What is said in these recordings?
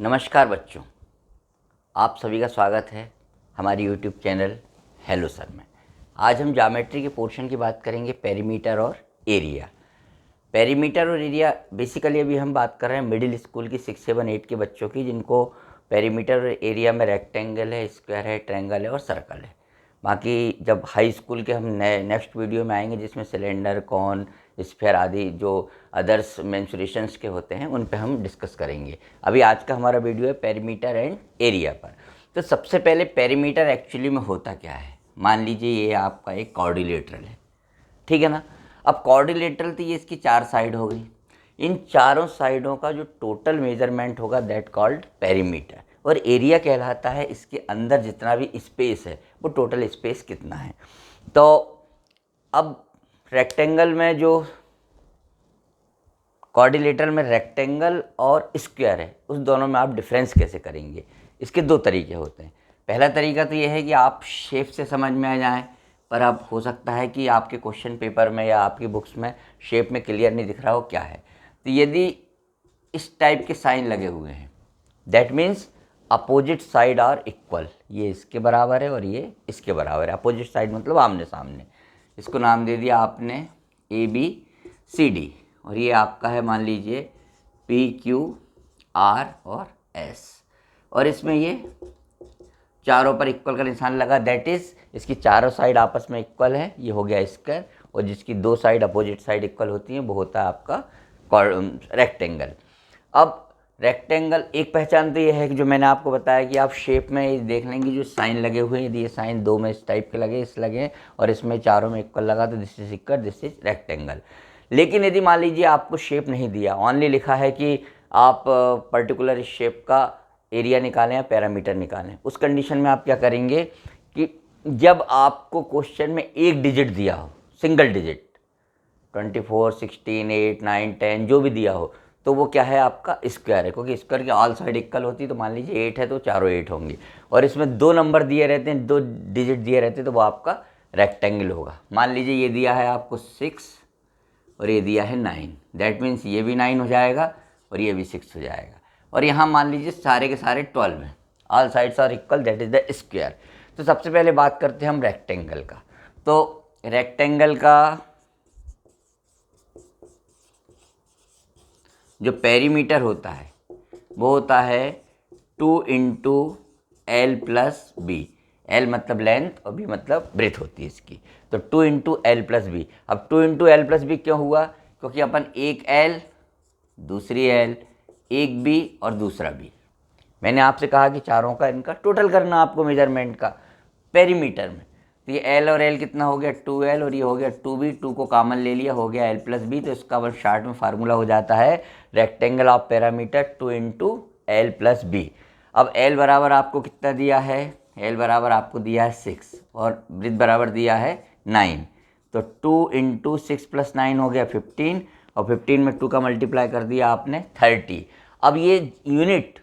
नमस्कार बच्चों, आप सभी का स्वागत है हमारी यूट्यूब चैनल हेलो सर में। आज हम ज्योमेट्री के पोर्शन की बात करेंगे, पेरीमीटर और एरिया। पेरीमीटर और एरिया बेसिकली अभी हम बात कर रहे हैं मिडिल स्कूल की 6, 7, 8 के बच्चों की, जिनको पेरीमीटर और एरिया में रेक्टेंगल है, स्क्वायर है, ट्रायंगल है और सर्कल है। बाकी जब हाई स्कूल के हम नेक्स्ट वीडियो में आएंगे जिसमें सिलेंडर, कॉन, स्फीयर आदि जो अदर्स मेंसुरेशंस के होते हैं उन पे हम डिस्कस करेंगे। अभी आज का हमारा वीडियो है पेरीमीटर एंड एरिया पर। तो सबसे पहले पेरीमीटर एक्चुअली में होता क्या है। मान लीजिए ये आपका एक क्वाड्रिलेटरल है, ठीक है ना। अब क्वाड्रिलेटरल तो ये इसकी 4 साइड हो गई। इन चारों साइडों का जो टोटल मेजरमेंट होगा दैट कॉल्ड पेरीमीटर, और एरिया कहलाता है इसके अंदर जितना भी स्पेस है वो टोटल स्पेस कितना है। तो अब रेक्टेंगल में जो क्वाड्रिलेटरल में रेक्टेंगल और स्क्वायर है उस दोनों में आप डिफरेंस कैसे करेंगे। इसके 2 तरीके होते हैं। पहला तरीका तो ये है कि आप शेप से समझ में आ जाएं, पर अब हो सकता है कि आपके क्वेश्चन पेपर में या आपकी बुक्स में शेप में क्लियर नहीं दिख रहा हो क्या है। तो यदि इस टाइप के साइन लगे हुए हैं that means opposite side are equal, ये इसके बराबर है और ये इसके बराबर है। अपोजिट साइड मतलब आमने सामने। इसको नाम दे दिया आपने ABCD, और ये आपका है मान लीजिए PQR और S, और इसमें ये चारों पर इक्वल का निशान लगा, दैट इज़ इसकी चारों साइड आपस में इक्वल है, ये हो गया स्क्वायर, और जिसकी 2 साइड अपोजिट साइड इक्वल होती हैं वो होता है आपका रेक्टेंगल। अब रेक्टेंगल एक पहचान तो ये है कि जो मैंने आपको बताया कि आप शेप में देख लेंगे जो साइन लगे हुए हैं, यदि ये साइन 2 में इस टाइप के लगे, इस लगे और इसमें चारों में इक्वल लगा तो this is equal, this is rectangle. लेकिन यदि मान लीजिए आपको शेप नहीं दिया, ओनली लिखा है कि आप पर्टिकुलर शेप का एरिया निकालें या पैरामीटर निकालें, उस कंडीशन में आप क्या करेंगे कि जब आपको क्वेश्चन में एक डिजिट दिया हो, सिंगल डिजिट 24, 16, 8, 9, 10 जो भी दिया हो, तो वो क्या है आपका स्क्वायर है, क्योंकि स्क्वायर की ऑल साइड इक्वल होती है। तो मान लीजिए 8 है तो चारों 8 होंगी, और इसमें 2 नंबर दिए रहते हैं, 2 डिजिट दिए रहते हैं, तो वो आपका रेक्टेंगल होगा। मान लीजिए ये दिया है आपको 6 और ये दिया है 9, दैट मीन्स ये भी 9 हो जाएगा और ये भी 6 हो जाएगा। और यहाँ मान लीजिए सारे के सारे 12 हैं, all sides are equal, that is the square. तो सबसे पहले बात करते हैं हम रेक्टेंगल का। तो रेक्टेंगल का जो पेरीमीटर होता है वो होता है 2 into L plus B. L मतलब लेंथ और B मतलब ब्रेथ होती है इसकी, तो 2 इंटू L प्लस बी। अब 2 इंटू L प्लस बी क्यों हुआ, क्योंकि अपन एक L, दूसरी L, एक B और दूसरा B। मैंने आपसे कहा कि चारों का इनका टोटल करना आपको मेजरमेंट का पेरीमीटर में। तो ये L और L कितना हो गया 2L, और ये हो गया 2B, 2 को कॉमन ले लिया, हो गया L प्लस बी। तो इसका बस शार्ट में फार्मूला हो जाता है rectangle of perimeter 2 into L plus B. अब L बराबर आपको कितना दिया है, L बराबर आपको दिया है 6 और ब्रेथ बराबर दिया है 9, तो 2 इंटू 6 प्लस 9 हो गया 15, और 15 में 2 का मल्टीप्लाई कर दिया आपने 30। अब ये यूनिट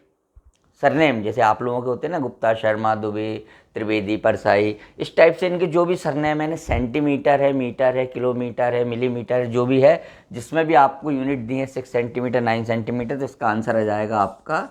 सरनेम जैसे आप लोगों के होते हैं ना, गुप्ता, शर्मा, दुबे, त्रिवेदी, परसाई, इस टाइप से इनके जो भी सरनेम है ना, सेंटीमीटर है, मीटर है, किलोमीटर है, मिलीमीटर है, जो भी है, जिसमें भी आपको यूनिट दी है 6 सेंटीमीटर, 9 सेंटीमीटर, तो इसका आंसर आ जाएगा आपका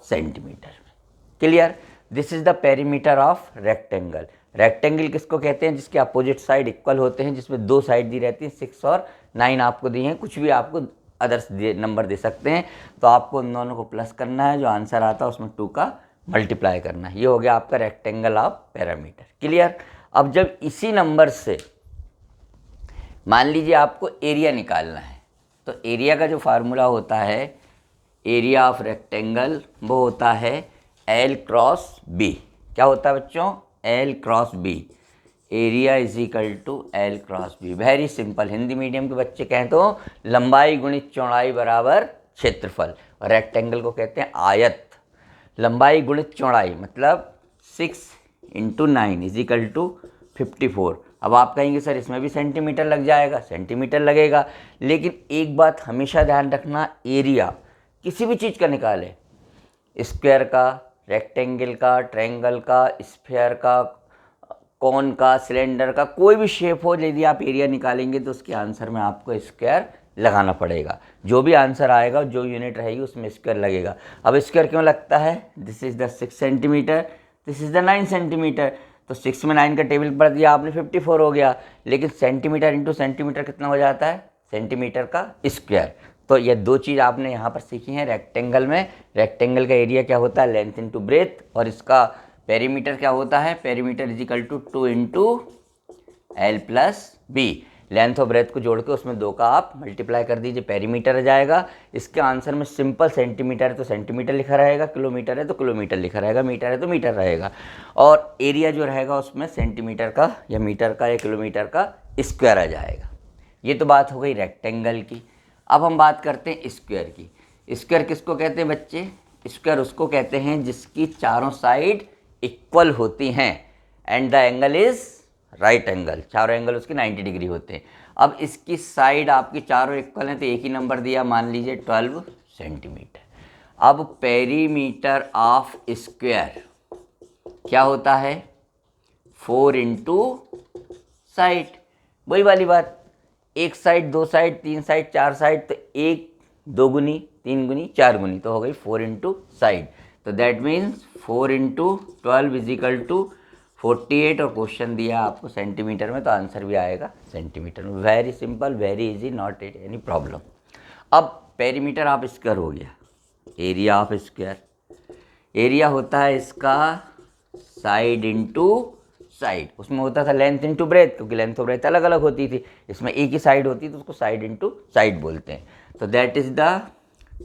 सेंटीमीटर में। Clear. This is the perimeter of rectangle. Rectangle किसको कहते हैं, जिसके अपोजिट साइड इक्वल होते हैं, जिसमें 2 साइड दी रहती हैं, 6 और 9 आपको दी हैं, कुछ भी आपको अदर्स नंबर दे सकते हैं। तो आपको उन दोनों को प्लस करना है, जो आंसर आता है उसमें 2 का मल्टीप्लाई करना है। ये हो गया आपका रेक्टेंगल ऑफ पैरामीटर। क्लियर। अब जब इसी नंबर से मान लीजिए आपको एरिया निकालना है, तो एरिया का जो फार्मूला होता है एरिया ऑफ रेक्टेंगल वो होता है L क्रॉस B। क्या होता है बच्चों, L cross B। Area is equal to L cross B। Very simple, Hindi medium के बच्चे कहें तो लंबाई गुणित चौड़ाई बराबर क्षेत्रफल, और रेक्टेंगल को कहते हैं आयत। लंबाई गुणित चौड़ाई मतलब 6 इंटू 9 इज इक्वल टू 54। अब आप कहेंगे सर इसमें भी सेंटीमीटर लग जाएगा, सेंटीमीटर लगेगा, लेकिन एक बात हमेशा ध्यान रखना, एरिया किसी भी चीज़ का निकाले, स्क्वायर का, रेक्टेंगल का, ट्रायंगल का, स्फीयर का, कॉन का, सिलेंडर का, कोई भी शेप हो, यदि आप एरिया निकालेंगे तो उसके आंसर में आपको स्क्वायर लगाना पड़ेगा। जो भी आंसर आएगा, जो यूनिट रहेगी उसमें स्क्वायर लगेगा। अब स्क्वायर क्यों लगता है? This is the 6 centimetre, this is the 9 centimetre. तो 6 में 9 का टेबल पढ़ दिया आपने, 54 हो गया। लेकिन सेंटीमीटर इंटू सेंटीमीटर कितना हो जाता है? सेंटीमीटर का स्क्वायर। तो ये दो चीज़ आपने यहाँ पर सीखी हैं। रेक्टेंगल में रेक्टेंगल का एरिया क्या होता है? Length into breadth. और इसका पेरीमीटर क्या होता है? Perimeter is equal to 2 into L plus B. Length और ब्रेथ को जोड़ के उसमें 2 का आप मल्टीप्लाई कर दीजिए, पेरीमीटर आ जाएगा। इसके आंसर में सिंपल सेंटीमीटर है तो सेंटीमीटर लिखा रहेगा, किलोमीटर है तो किलोमीटर लिखा रहेगा, मीटर है तो मीटर रहेगा। और एरिया जो रहेगा उसमें सेंटीमीटर का या मीटर का या किलोमीटर का स्क्वायर आ जाएगा। ये तो बात हो गई रेक्टेंगल की। अब हम बात करते हैं स्क्वायर की। स्क्वायर किसको कहते हैं बच्चे? स्क्वायर उसको कहते हैं जिसकी चारों साइड इक्वल होती हैं and the angle is right angle. चारों एंगल उसके 90 डिग्री होते हैं। अब इसकी साइड आपकी चारों इक्वल हैं तो एक ही नंबर दिया, मान लीजिए 12 सेंटीमीटर। अब पेरीमीटर ऑफ स्क्वायर क्या होता है? 4 इंटू साइड। वही वाली बात, एक साइड, दो साइड, तीन साइड, चार साइड, तो एक 2 गुनी, 3 गुनी, 4 गुनी, तो हो गई 4 इंटू साइड। तो that means 4 into 12 is equal to 48। और क्वेश्चन दिया आपको सेंटीमीटर में तो आंसर भी आएगा सेंटीमीटर में। Very simple, very easy, not any problem. अब पेरीमीटर ऑफ स्क्वायर हो गया। एरिया ऑफ स्क्वायर, एरिया होता है इसका साइड इंटू साइड। उसमें होता था लेंथ इंटू ब्रेथ, क्योंकि लेंथ और ब्रेथ अलग अलग होती थी। इसमें एक ही साइड होती तो उसको साइड इंटू साइड बोलते हैं। तो दैट इज़ द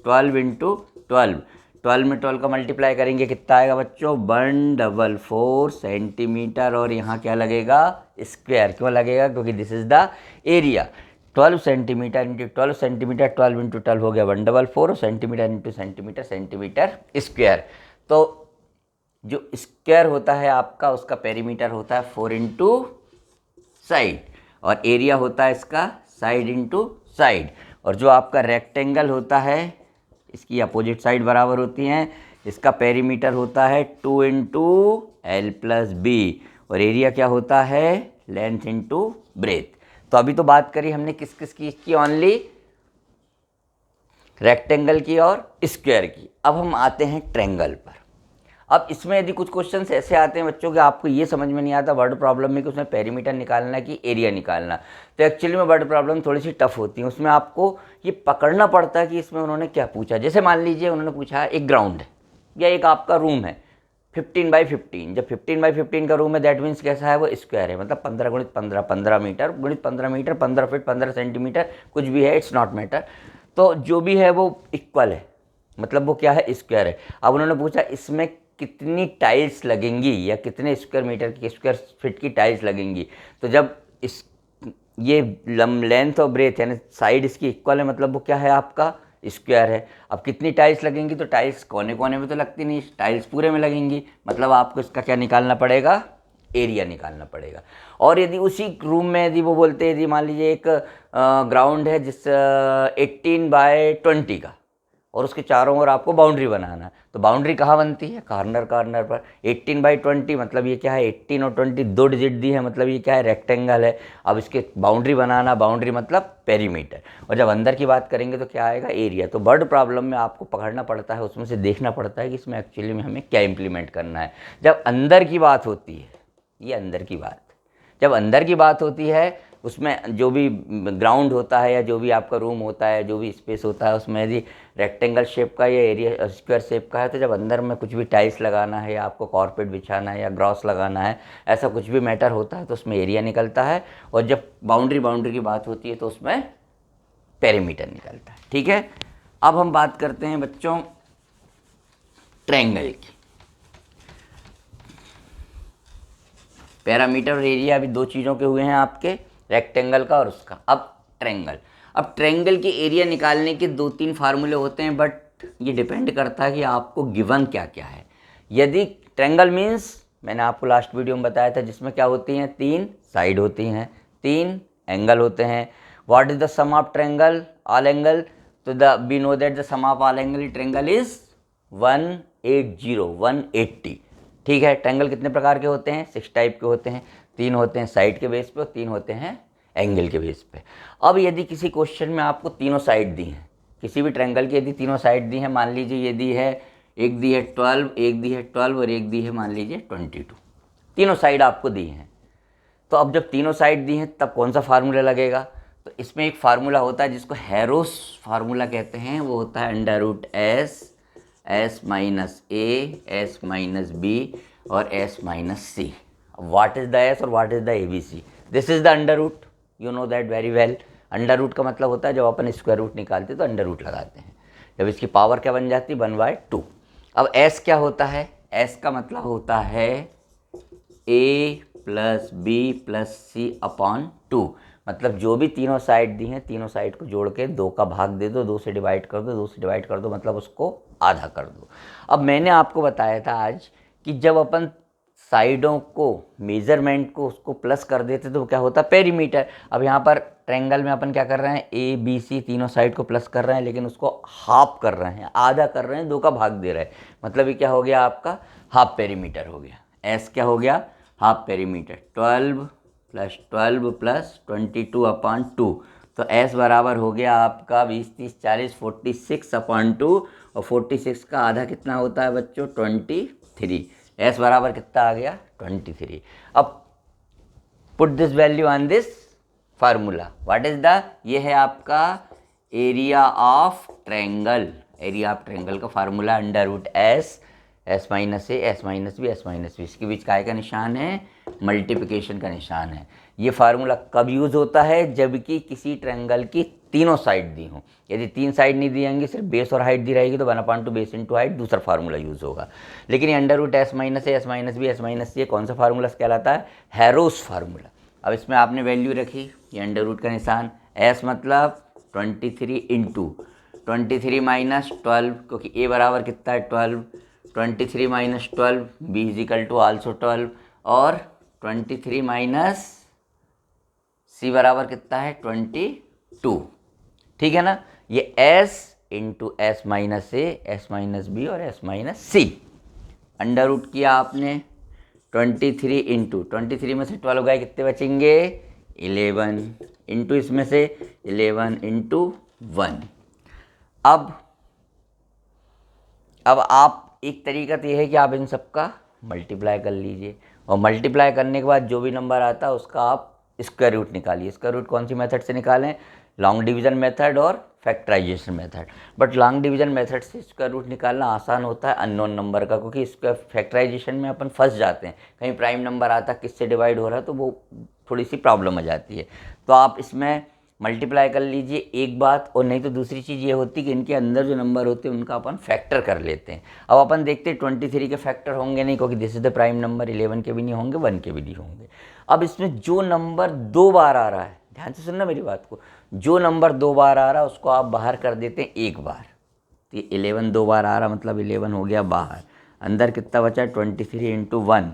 12 इंटू 12। 12 में 12 का मल्टीप्लाई करेंगे, कितना आएगा बच्चों? 144 सेंटीमीटर। और यहाँ क्या लगेगा? स्क्वायर। क्यों लगेगा? क्योंकि this is the area. 12 centimetre into 12 centimetre, 12 into 12 हो गया 144। और centimetre into centimetre, centimetre square. तो जो स्क्वायर होता है आपका, उसका पेरीमीटर होता है 4 इंटू साइड, और एरिया होता है इसका साइड इंटू साइड। और जो आपका रेक्टेंगल होता है, इसकी अपोजिट साइड बराबर होती हैं। इसका पेरीमीटर होता है 2 इंटू एल प्लस बी। और एरिया क्या होता है? Length into breath. तो अभी तो बात करी हमने किस किस की? ओनली रेक्टेंगल की और स्क्वायर की। अब हम आते हैं ट्रायंगल पर। अब इसमें यदि कुछ क्वेश्चंस ऐसे आते हैं बच्चों कि आपको ये समझ में नहीं आता वर्ड प्रॉब्लम में कि उसमें पेरीमीटर निकालना कि एरिया निकालना, तो एक्चुअली में वर्ड प्रॉब्लम थोड़ी सी टफ होती है। उसमें आपको ये पकड़ना पड़ता है कि इसमें उन्होंने क्या पूछा। जैसे मान लीजिए उन्होंने पूछा एक ग्राउंड है या एक आपका रूम है 15 बाई 15। जब 15 बाई 15 का रूम है, दैट मीन्स कैसा है? वो स्क्वायर है, मतलब 15 गुणित 15, 15 मीटर गुणित 15 मीटर, 15 फीट, 15 सेंटीमीटर, कुछ भी है, इट्स नॉट मैटर। तो जो भी है वो इक्वल है, मतलब वो क्या है? स्क्वायर है। अब उन्होंने पूछा इसमें कितनी टाइल्स लगेंगी या कितने स्क्वायर मीटर की, स्क्वायर फीट की टाइल्स लगेंगी। तो जब इस ये लेंथ और ब्रेथ यानी साइड इसकी इक्वल है, मतलब वो क्या है? आपका स्क्वायर है। अब कितनी टाइल्स लगेंगी? तो टाइल्स कोने कोने में तो लगती नहीं, टाइल्स पूरे में लगेंगी, मतलब आपको इसका क्या निकालना पड़ेगा? एरिया निकालना पड़ेगा। और यदि उसी रूम में यदि वो बोलते हैं, यदि मान लीजिए एक ग्राउंड है जिस 18 बाय 20 का, और उसके चारों ओर आपको बाउंड्री बनाना है, तो बाउंड्री कहाँ बनती है? कॉर्नर कॉर्नर पर। 18 बाई 20 मतलब ये क्या है? 18 और 20 दो डिजिट दी है, मतलब ये क्या है? रेक्टेंगल है। अब इसके बाउंड्री बनाना, बाउंड्री मतलब पेरीमीटर। और जब अंदर की बात करेंगे तो क्या आएगा? एरिया। तो वर्ड प्रॉब्लम में आपको पकड़ना पड़ता है, उसमें से देखना पड़ता है कि इसमें एक्चुअली में हमें क्या इंप्लीमेंट करना है। जब अंदर की बात होती है, ये अंदर की बात, जब अंदर की बात होती है, उसमें जो भी ग्राउंड होता है या जो भी आपका रूम होता है, जो भी स्पेस होता है, उसमें यदि रेक्टेंगल शेप का या एरिया स्क्वायर शेप का है, तो जब अंदर में कुछ भी टाइल्स लगाना है या आपको कॉर्पेट बिछाना है या ग्रॉस लगाना है, ऐसा कुछ भी मैटर होता है, तो उसमें एरिया निकलता है। और जब बाउंड्री की बात होती है तो उसमें पेरीमीटर निकलता है। ठीक है, अब हम बात करते हैं बच्चों ट्रायंगल की। पैरामीटर और एरिया अभी दो चीज़ों के हुए हैं आपके, रेक्टेंगल का और उसका। अब ट्रायंगल, अब ट्रायंगल की एरिया निकालने के 2-3 फार्मूले होते हैं, बट ये डिपेंड करता है कि आपको गिवन क्या क्या है। यदि ट्रायंगल मीन्स मैंने आपको लास्ट वीडियो में बताया था, जिसमें क्या होती हैं? 3 साइड होती हैं, 3 एंगल होते हैं। What is the sum of triangle? All angle. तो we know that the sum of all angle triangle is 180। ठीक है, ट्रायंगल कितने प्रकार के होते हैं? 6 टाइप के होते हैं। 3 होते हैं साइड के बेस पे और 3 होते हैं एंगल के बेस पे। अब यदि किसी क्वेश्चन में आपको तीनों साइड दी हैं, किसी भी ट्रायंगल की यदि तीनों साइड दी हैं, मान लीजिए ये दी है, एक दी है 12, एक दी है 12 और एक दी है मान लीजिए 22, तीनों साइड आपको दी हैं। तो अब जब तीनों साइड दी हैं तब कौन सा फार्मूला लगेगा? तो इसमें एक फार्मूला होता है जिसको हैरोस फार्मूला कहते हैं, वो होता है under root S, S minus A, S minus B और S minus C. What is the S और what is the A B C? This is the under root, you know that very well. Under root का मतलब होता है जब अपन square root निकालते हैं तो अंडर रूट लगाते हैं, जब इसकी पावर क्या बन जाती है 1/2। अब एस क्या होता है? एस का मतलब होता है ए plus B plus C upon 2, मतलब जो भी तीनों साइड दी हैं तीनों साइड को जोड़ के 2 का भाग दे दो, 2 से डिवाइड कर दो, 2 से डिवाइड कर दो, मतलब उसको आधा कर दो। अब मैंने आपको बताया था आज कि जब अपन साइडों को मेजरमेंट को उसको प्लस कर देते तो क्या होता है? पेरीमीटर। अब यहाँ पर ट्रायंगल में अपन क्या कर रहे हैं? ए बी सी तीनों साइड को प्लस कर रहे हैं, लेकिन उसको हाफ कर रहे हैं, आधा कर रहे हैं, 2 का भाग दे रहे हैं, मतलब ये क्या हो गया आपका? हाफ पेरीमीटर हो गया। एस क्या हो गया? Half perimeter. 12 plus 12 plus 22 upon 2, तो एस बराबर हो गया आपका 20 30 40 46 अपॉन 2, और 46 का आधा कितना होता है बच्चों? 23। एस बराबर कितना आ गया? 23। अब put this value on this formula. What is the, ये है आपका area of triangle, area of triangle का formula under root S, S minus A, S minus B, S minus B, इसके बीच काय का निशान है? मल्टीप्लिकेशन का निशान है। ये फार्मूला कब यूज़ होता है? जबकि किसी ट्रायंगल की तीनों साइड दी हों। यदि 3 साइड नहीं दी जाएंगी, सिर्फ बेस और हाइट दी रहेगी, तो 1/2 बेस इंटू हाइट दूसरा फार्मूला यूज़ होगा। लेकिन ये under root S minus A, S minus B, S minus C, ये कौन सा फार्मूला कहलाता है? Hero's formula. अब इसमें आपने वैल्यू रखी, ये अंडर रूट का निशान, एस मतलब 23 इंटू 23 माइनस 12, क्योंकि ए बराबर कितना है? 12, 23 minus 12, B is equal to also 12, और 23 माइनस सी बराबर कितना है? 22। ठीक है ना? ये s into S minus A, S minus B और एस माइनस सी। अंडर रूट किया आपने 23 इंटू 23 में से 12 गए, कितने बचेंगे? 11 इंटू इसमें से 11 इंटू 1। अब आप एक तरीका तो ये है कि आप इन सब का मल्टीप्लाई कर लीजिए, और मल्टीप्लाई करने के बाद जो भी नंबर आता है उसका आप स्क्वायर रूट निकालिए। स्क्वायर रूट कौन सी मेथड से निकालें? लॉन्ग डिवीज़न मेथड और factorization method. But long division method से स्क्वायर रूट निकालना आसान होता है अननोन नंबर का, क्योंकि इसका फैक्टराइजेशन में अपन फंस जाते हैं, कहीं प्राइम नंबर आता किससे डिवाइड हो रहा है, तो वो थोड़ी सी प्रॉब्लम आ जाती है। तो आप इसमें मल्टीप्लाई कर लीजिए एक बात, और नहीं तो दूसरी चीज़ ये होती है कि इनके अंदर जो नंबर होते हैं उनका अपन फैक्टर कर लेते हैं। अब अपन देखते हैं 23 के फैक्टर होंगे नहीं, क्योंकि this is the prime number, 11 के भी नहीं होंगे, 1 के भी नहीं होंगे। अब इसमें जो नंबर 2 बार आ रहा है, ध्यान से सुनना मेरी बात को, जो नंबर 2 बार आ रहा है उसको आप बाहर कर देते हैं एक बार। तो 11 2 बार आ रहा, मतलब 11 हो गया बाहर, अंदर कितना बचा? 23 इंटू 1,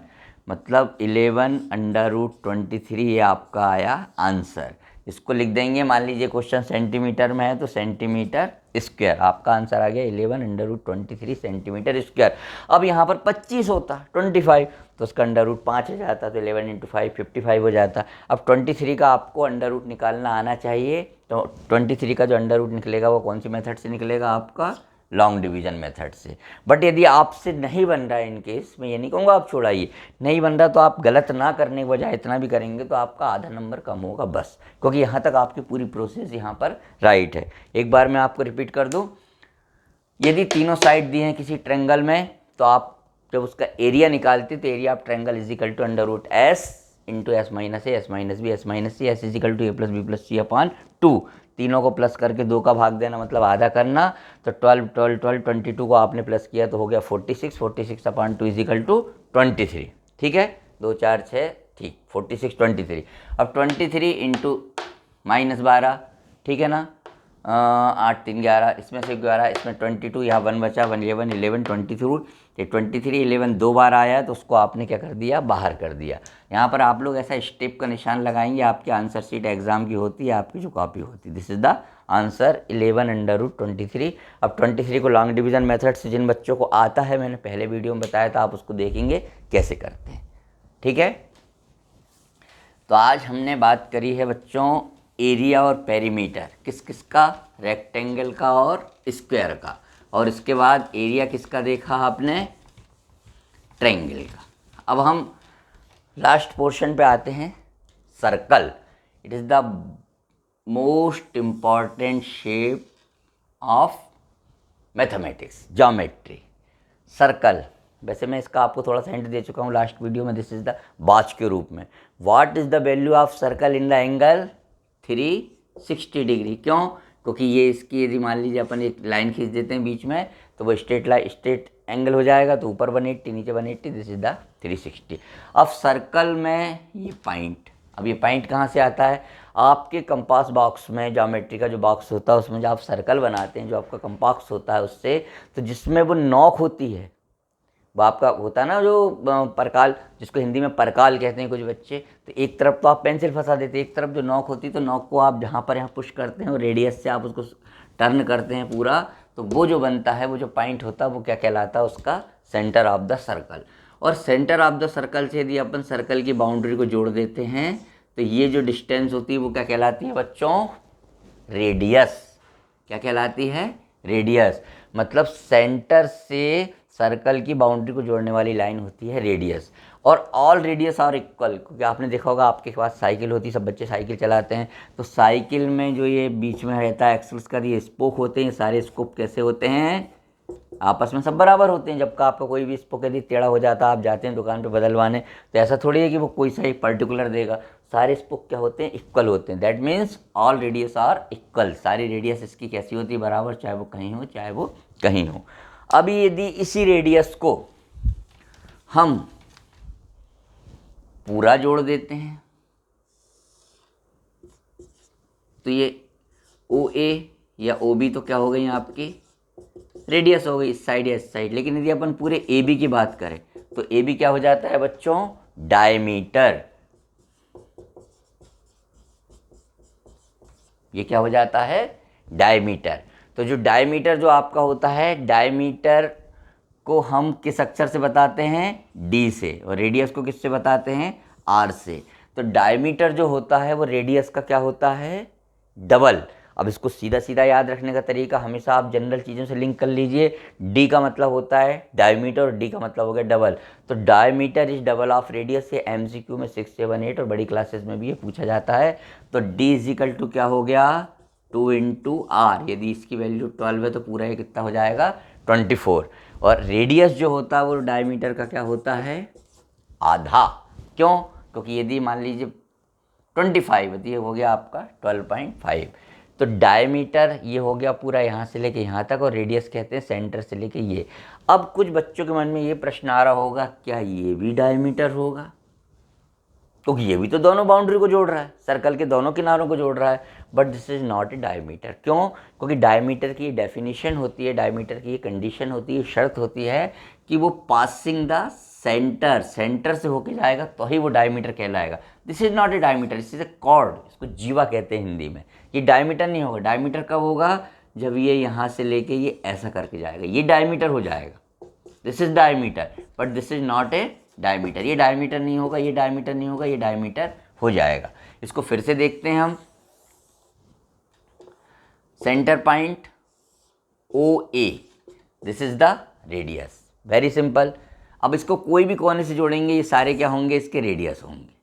मतलब 11 अंडर रूट 23, ये आपका आया आंसर। इसको लिख देंगे, मान लीजिए क्वेश्चन सेंटीमीटर में है तो सेंटीमीटर स्क्वायर, आपका आंसर आ गया 11 अंडर रूट 23 सेंटीमीटर स्क्वायर। अब यहाँ पर 25 होता 25, तो उसका अंडर रूट 5 हो जाता, तो 11 इंटू 5 55 हो जाता। अब 23 का आपको अंडर रूट निकालना आना चाहिए, तो 23 का जो अंडर रूट निकलेगा वो कौन सी मेथड से निकलेगा? आपका लॉन्ग डिवीज़न मेथड से। बट यदि आपसे नहीं बन रहा है, इन केस मैं ये नहीं कहूँगा आप छोड़ाइए, नहीं बन रहा तो आप गलत ना करने के बजाय इतना भी करेंगे तो आपका आधा नंबर कम होगा बस, क्योंकि यहाँ तक आपकी पूरी प्रोसेस यहाँ पर राइट है। एक बार मैं आपको रिपीट कर दूँ, यदि तीनों साइड दी हैं किसी ट्रायंगल में, तो आप जब उसका एरिया निकालते तो area of triangle is equal to under root S into S minus A, S minus B, S minus C, S is equal to A plus B plus C upon 2। तीनों को plus करके 2 का भाग देना, मतलब आधा करना। तो 12 12 12 22 को आपने प्लस किया तो हो गया 46, 46 अपॉन 2 इज इक्वल टू 23। ठीक है, 2 4 6, ठीक, 46 23। अब 23 इंटू -12, ठीक है ना, 8 3 11, इसमें से 11, इसमें 22, यहाँ 1 बचा, 1 11 11 22। ये 23 11 2 बार आया तो उसको आपने क्या कर दिया? बाहर कर दिया। यहाँ पर आप लोग ऐसा स्टेप का निशान लगाएंगे, आपकी आंसर शीट एग्जाम की होती है, आपकी जो कॉपी होती है, this is the answer 11 under root 23। अब 23 को लॉन्ग डिवीज़न मेथड से जिन बच्चों को आता है, मैंने पहले वीडियो में बताया था, आप उसको देखेंगे कैसे करते हैं। ठीक है, तो आज हमने बात करी है बच्चों एरिया और पेरीमीटर, किस किस का, रेक्टेंगल का और स्क्वायर का, और इसके बाद एरिया किसका देखा आपने, ट्रायंगल का। अब हम लास्ट पोर्शन पे आते हैं, circle. It is the most important shape of mathematics, geometry. Circle, वैसे मैं इसका आपको थोड़ा सा हिंट दे चुका हूँ लास्ट वीडियो में, दिस इज द बाच के रूप में। What is the value of circle in the angle 360 degree. क्यों? क्योंकि ये इसकी यदि मान लीजिए अपन एक लाइन खींच देते हैं बीच में, तो वो स्ट्रेट एंगल हो जाएगा, तो ऊपर 180 नीचे 180, दिस इज द 360। अब सर्कल में ये पॉइंट, अब ये पॉइंट कहाँ से आता है, आपके कंपास बॉक्स में, ज्योमेट्री का जो बॉक्स होता है उसमें जो आप सर्कल बनाते हैं, जो आपका कंपास होता है उससे, तो जिसमें वो नॉक होती है, वो आपका होता है ना जो परकाल, जिसको हिंदी में परकाल कहते हैं कुछ बच्चे, तो एक तरफ तो आप पेंसिल फंसा देते हैं, एक तरफ जो नॉक होती है, तो नॉक को आप जहाँ पर यहाँ पुश करते हैं और रेडियस से आप उसको टर्न करते हैं पूरा, तो वो जो बनता है, वो जो पॉइंट होता है, वो क्या कहलाता है, उसका सेंटर ऑफ द सर्कल। और सेंटर ऑफ द सर्कल से यदि अपन सर्कल की बाउंड्री को जोड़ देते हैं, तो ये जो डिस्टेंस होती है वो क्या कहलाती है बच्चों, रेडियस। क्या कहलाती है, रेडियस। मतलब सेंटर से सर्कल की बाउंड्री को जोड़ने वाली लाइन होती है रेडियस। और ऑल रेडियस आर इक्वल, क्योंकि आपने देखा होगा आपके पास साइकिल होती है, सब बच्चे साइकिल चलाते हैं, तो साइकिल में जो ये बीच में रहता है एक्सल्स का, ये स्पोक होते हैं, सारे स्कोप कैसे होते हैं, आपस में सब बराबर होते हैं। जबकि आपका कोई भी स्पोक यदि टेढ़ा हो जाता है, आप जाते हैं दुकान पे बदलवाने, तो ऐसा थोड़ी है कि वो कोई सा एक पर्टिकुलर देगा, सारे स्पोक क्या होते हैं, इक्वल होते हैं। That means all radius are equal, सारी रेडियस इसकी कैसी होती है, बराबर, चाहे वो कहीं हो चाहे वो कहीं हो। अभी यदि इसी रेडियस को हम पूरा जोड़ देते हैं, तो ये OA या OB तो क्या हो गई आपकी रेडियस हो गई, इस साइड या इस साइड। लेकिन यदि अपन पूरे AB की बात करें, तो AB क्या हो जाता है बच्चों, डायमीटर। ये क्या हो जाता है, डायमीटर। तो जो डायमीटर जो आपका होता है, डायमीटर को हम किस अक्षर से बताते हैं, D से, और रेडियस को किससे बताते हैं, R से। तो डायमीटर जो होता है वो रेडियस का क्या होता है, डबल। अब इसको सीधा सीधा याद रखने का तरीका, हमेशा आप जनरल चीज़ों से लिंक कर लीजिए। D का मतलब होता है डायमीटर और D का मतलब हो गया डबल। तो diameter is double of radius, से MCQ में 6, 7, 8 और बड़ी क्लासेस में भी ये पूछा जाता है। तो D इज इक्वल टू क्या हो गया, 2 × R। यदि इसकी वैल्यू 12 है तो पूरा ये कितना हो जाएगा, 24। और रेडियस जो होता है वो डायमीटर का क्या होता है, आधा। क्यों? क्योंकि यदि मान लीजिए 25 है तो ये हो गया आपका 12.5। तो डायमीटर ये हो गया पूरा यहाँ से लेके यहाँ तक, और रेडियस कहते हैं सेंटर से लेके ये। अब कुछ बच्चों के मन में ये प्रश्न आ रहा होगा, क्या ये भी डायमीटर होगा, क्योंकि ये भी तो दोनों बाउंड्री को जोड़ रहा है, सर्कल के दोनों किनारों को जोड़ रहा है। But this is not a diameter. क्यों? क्योंकि डायमीटर की डेफिनेशन होती है, डायमीटर की ये कंडीशन होती है, शर्त होती है कि वो पासिंग द सेंटर, सेंटर से होके जाएगा तो ही वो डायमीटर कहलाएगा। This is not a diameter, this is a chord, इसको जीवा कहते हैं हिंदी में। ये डायमीटर नहीं होगा। डायमीटर कब होगा, जब ये यहाँ से लेके ये ऐसा करके जाएगा, ये डायमीटर हो जाएगा। This is diameter, but this is not a diameter. ये डायमीटर नहीं होगा, ये डायमीटर नहीं होगा, ये डायमीटर हो जाएगा। इसको फिर से देखते हैं हम। Centre point OA, this is the radius, very simple. अब इसको कोई भी कोने से जोड़ेंगे, ये सारे क्या होंगे, इसके रेडियस होंगे।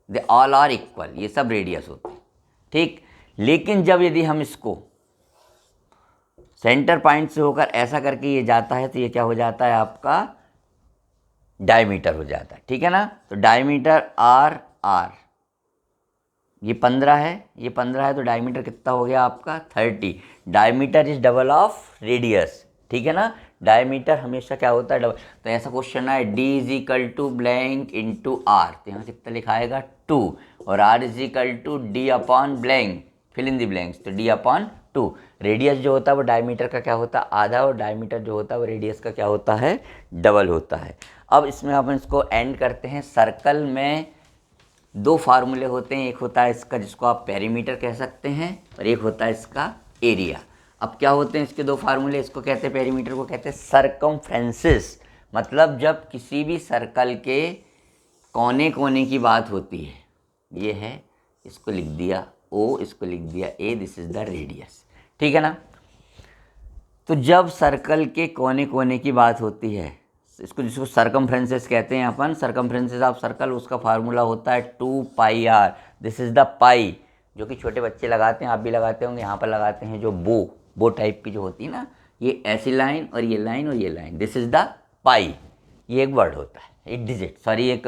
दे ऑल आर इक्वल, ये सब रेडियस होते हैं, ठीक। लेकिन जब यदि हम इसको सेंटर पॉइंट से होकर ऐसा करके ये जाता है, तो ये क्या हो जाता है आपका, डायमीटर हो जाता है, ठीक है ना। तो डायमीटर R, ये 15 है, ये 15 है, तो डायमीटर कितना हो गया आपका, 30। Diameter is double of radius, ठीक है ना। डायमीटर हमेशा क्या होता है, डबल। तो ऐसा क्वेश्चन है, D is equal to blank × R, तो यहाँ कितना लिखा आएगा 2, और R is equal to D upon blank, fill in the blanks, तो D अपॉन 2। रेडियस जो होता है वो डायमीटर का क्या होता है, आधा, और डायमीटर जो होता है वो रेडियस का क्या होता है, डबल होता है। अब इसमें अपन इसको एंड करते हैं। सर्कल में दो फार्मूले होते हैं, एक होता है इसका जिसको आप पेरीमीटर कह सकते हैं, और एक होता है इसका एरिया। अब क्या होते हैं इसके दो फार्मूले, इसको कहते हैं पेरीमीटर को कहते हैं सरकमफ्रेंसेस। मतलब जब किसी भी सर्कल के कोने कोने की बात होती है, ये है, इसको लिख दिया O, इसको लिख दिया A, this is the radius. ठीक है ना। तो जब सर्कल के कोने कोने की बात होती है, जिसको सरकमफ्रेंसेस कहते हैं अपन, सरकमफ्रेंसेस ऑफ सर्कल, उसका फार्मूला होता है 2πr। दिस इज द पाई, जो कि छोटे बच्चे लगाते हैं, आप भी लगाते होंगे, यहाँ पर लगाते हैं जो बो टाइप की जो होती है ना, ये ऐसी लाइन और ये लाइन और ये लाइन, दिस इज द पाई। ये एक वर्ड होता है, एक डिजिट, सॉरी एक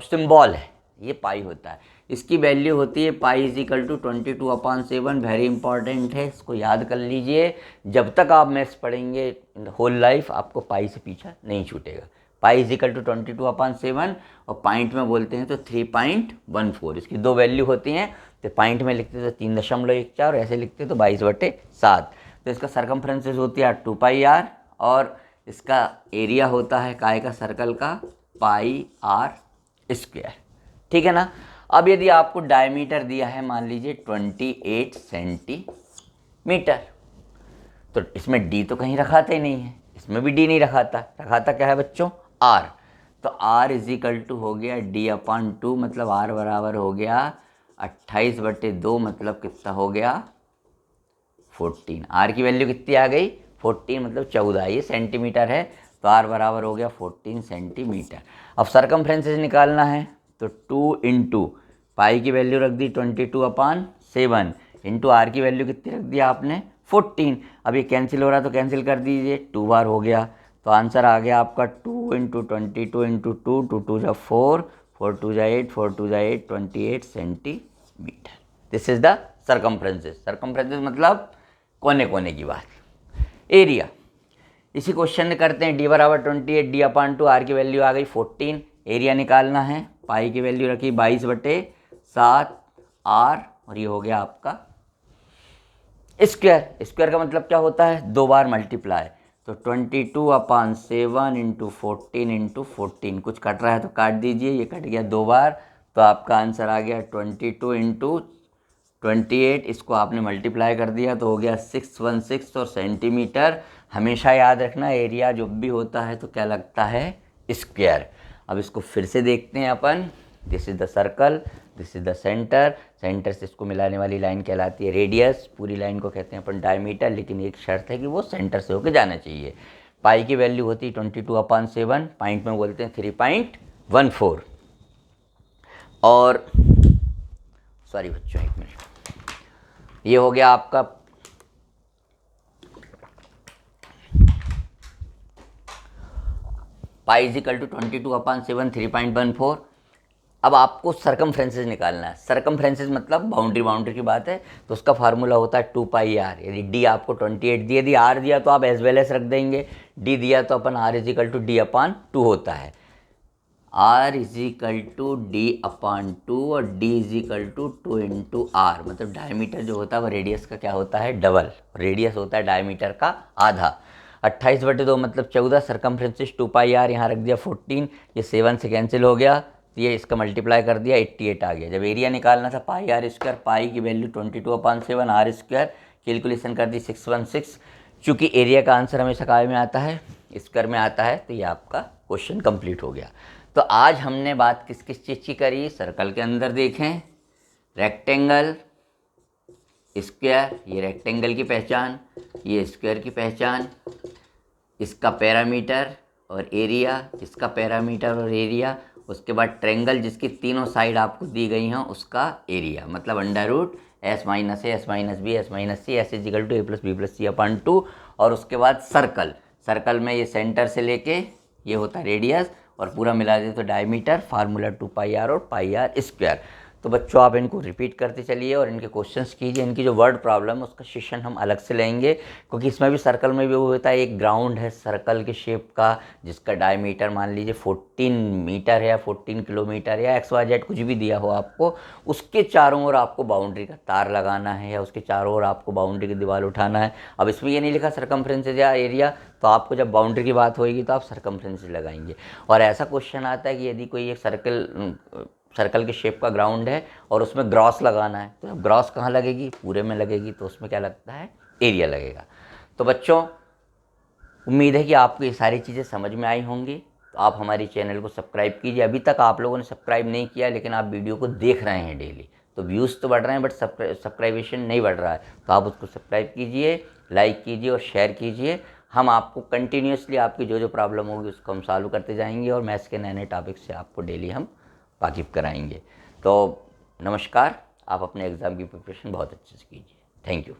सिंबल है, ये पाई होता है। इसकी वैल्यू होती है pi is equal to 22/7। Very important है, इसको याद कर लीजिए। जब तक आप मैथ्स पढ़ेंगे इन द होल लाइफ, आपको पाई से पीछा नहीं छूटेगा। पाई इज इक्वल टू 22/7 और पॉइंट में बोलते हैं तो 3.14। इसकी दो वैल्यू होती हैं, तो पॉइंट में लिखते तो 3.14 और ऐसे लिखते तो 22/7। तो इसका सरकमफ्रेंसेस होती है 2πr और इसका एरिया होता है काय का, सर्कल का, पाई r स्क्वायर। ठीक है ना। अब यदि आपको डायमीटर दिया है मान लीजिए 28 सेंटीमीटर, तो इसमें d तो कहीं रखाते ही नहीं है, इसमें भी d नहीं रखाता, रखाता क्या है बच्चों, r। तो r इज इक्वल टू हो गया d/2, मतलब r बराबर हो गया 28/2, मतलब कितना हो गया 14। r की वैल्यू कितनी आ गई 14, मतलब 14। ये सेंटीमीटर है तो r बराबर हो गया 14 सेंटीमीटर। अब सरकमफ्रेंसेस निकालना है तो 2 इंटू पाई की वैल्यू रख दी 22/7 इंटू आर की वैल्यू कितनी रख दी आपने 14। अब ये कैंसिल हो रहा तो कैंसिल कर दीजिए, 2 बार हो गया, तो आंसर आ गया आपका 2 इंटू 22 इंटू 2, 2 2 जा 4, 4 2 जा 8, 4 2 जा 8, 28 centimetre. This is the circumferences. Circumferences मतलब कोने कोने की बात। एरिया, इसी क्वेश्चन में करते हैं। d बराबर 28, d/2, आर की वैल्यू आ गई 14, एरिया निकालना है, पाई की वैल्यू रखी 22/7 आर, और ये हो गया आपका स्क्वायर। स्क्वायर का मतलब क्या होता है, दो बार मल्टीप्लाई, तो 22/7 इंटू 14 इंटू 14, कुछ कट रहा है तो काट दीजिए, ये कट गया दो बार, तो आपका आंसर आ गया 22 इंटू 28, इसको आपने मल्टीप्लाई कर दिया तो हो गया 616। और सेंटीमीटर हमेशा याद रखना, एरिया जो भी होता है तो क्या लगता है, स्क्वायर। अब इसको फिर से देखते हैं अपन। This is the circle, this is the centre, centre से इसको मिलाने वाली लाइन कहलाती है रेडियस, पूरी लाइन को कहते हैं अपन डायमीटर, लेकिन एक शर्त है कि वो सेंटर से होकर जाना चाहिए। पाई की वैल्यू होती है 22/7, पॉइंट में बोलते हैं 3.14। और सॉरी बच्चों एक मिनट, ये हो गया आपका पाई इज इक्वल टू 22/7 3.14। अब आपको सरकमफ्रेंसेस निकालना है। सरकमफ्रेंसेस मतलब बाउंड्री की बात है, तो उसका फार्मूला होता है 2πr। यदि d आपको 28 दिया, यदि r दिया तो आप एज वेल एस रख देंगे, d दिया तो अपन r is equal to d/2 होता है। r is equal to d/2 और d is equal to 2 into R, मतलब डायमीटर जो होता है वो रेडियस का क्या होता है, डबल। रेडियस होता है डायमीटर का आधा। 28/2 मतलब 14, सरकमफ्रेंसेस 2πr, यहाँ रख दिया 14, ये 7 से कैंसिल हो गया, तो ये इसका मल्टीप्लाई कर दिया 88 आ गया। जब एरिया निकालना था पाई आर स्क्वायर, पाई की वैल्यू 22/7, आर स्क्वायर कैलकुलेशन कर दी 616। चूँकि एरिया का आंसर हमेशा काय में आता है, स्क्वायर में आता है, तो ये आपका क्वेश्चन कंप्लीट हो गया। तो आज हमने बात किस किस चीज़ की करी, सर्कल के अंदर देखें रेक्टेंगल, स्क्वायर, ये रेक्टेंगल की पहचान, ये स्क्वायर की पहचान, इसका पैरामीटर और एरिया, इसका पैरामीटर और एरिया, उसके बाद ट्रेंगल जिसकी तीनों साइड आपको दी गई हैं उसका एरिया, मतलब √S - A S - B S - C S = A + B + C/2। और उसके बाद सर्कल, सर्कल में ये सेंटर से लेके ये होता है रेडियस और पूरा मिला दे तो डायमीटर, फार्मूला 2πr और πr स्क्वायर। तो बच्चों आप इनको रिपीट करते चलिए और इनके क्वेश्चंस कीजिए। इनकी जो वर्ड प्रॉब्लम है उसका सेशन हम अलग से लेंगे, क्योंकि इसमें भी सर्कल में भी वो होता है, एक ग्राउंड है सर्कल के शेप का जिसका डायमीटर मान लीजिए 14 मीटर है या 14 किलोमीटर या XYZ कुछ भी दिया हो आपको, उसके चारों ओर आपको बाउंड्री का तार लगाना है या उसके चारों ओर आपको बाउंड्री की दीवार उठाना है। अब इसमें ये नहीं लिखा सरकमफ्रेंसेस या एरिया, तो आपको जब बाउंड्री की बात होगी तो आप सरकमफ्रेंसेस लगाएंगे। और ऐसा क्वेश्चन आता है कि यदि कोई एक सर्कल के शेप का ग्राउंड है और उसमें ग्रॉस लगाना है, तो ग्रॉस कहाँ लगेगी, पूरे में लगेगी, तो उसमें क्या लगता है, एरिया लगेगा। तो बच्चों उम्मीद है कि आपको ये सारी चीज़ें समझ में आई होंगी। तो आप हमारे चैनल को सब्सक्राइब कीजिए। अभी तक आप लोगों ने सब्सक्राइब नहीं किया, लेकिन आप वीडियो को देख रहे हैं डेली, तो व्यूज़ तो बढ़ रहे हैं बट सब्सक्राइबेशन नहीं बढ़ रहा है। तो आप उसको सब्सक्राइब कीजिए, लाइक कीजिए और शेयर कीजिए। हम आपको कंटिन्यूसली आपकी जो जो प्रॉब्लम होगी उसको हम सॉल्व करते जाएंगे और मैथ्स के नए नए टॉपिक से आपको डेली हम वाकिफ़ कराएंगे। तो नमस्कार, आप अपने एग्ज़ाम की प्रिपरेशन बहुत अच्छे से कीजिए। Thank you.